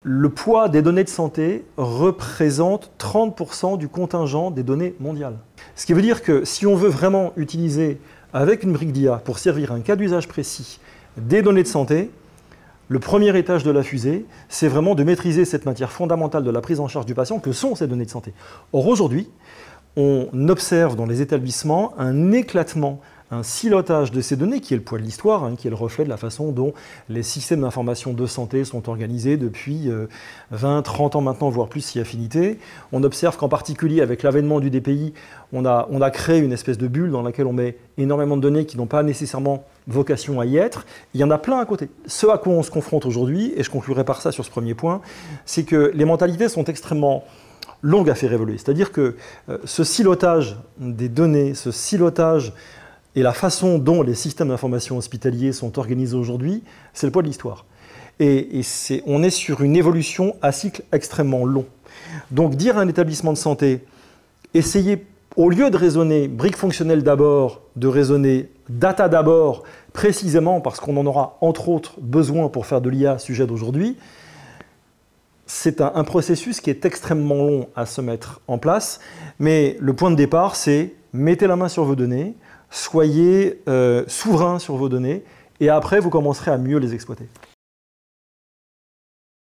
le poids des données de santé représente 30% du contingent des données mondiales. Ce qui veut dire que si on veut vraiment utiliser avec une brique d'IA pour servir un cas d'usage précis des données de santé, le premier étage de la fusée, c'est vraiment de maîtriser cette matière fondamentale de la prise en charge du patient que sont ces données de santé. Or aujourd'hui, on observe dans les établissements un éclatement, un silotage de ces données qui est le poids de l'histoire, qui est le reflet de la façon dont les systèmes d'information de santé sont organisés depuis 20, 30 ans maintenant, voire plus si affinité. On observe qu'en particulier avec l'avènement du DPI, on a créé une espèce de bulle dans laquelle on met énormément de données qui n'ont pas nécessairement vocation à y être. Il y en a plein à côté. Ce à quoi on se confronte aujourd'hui, et je conclurai par ça sur ce premier point, c'est que les mentalités sont extrêmement longues à faire évoluer. C'est-à-dire que ce silotage des données, ce silotage et la façon dont les systèmes d'information hospitaliers sont organisés aujourd'hui, c'est le poids de l'histoire. Et on est sur une évolution à cycle extrêmement long. Donc dire à un établissement de santé, essayez, au lieu de raisonner briques fonctionnelles d'abord, de raisonner data d'abord, précisément parce qu'on en aura entre autres besoin pour faire de l'IA sujet d'aujourd'hui, c'est un processus qui est extrêmement long à se mettre en place. Mais le point de départ, c'est mettez la main sur vos données, soyez souverain sur vos données, et après, vous commencerez à mieux les exploiter.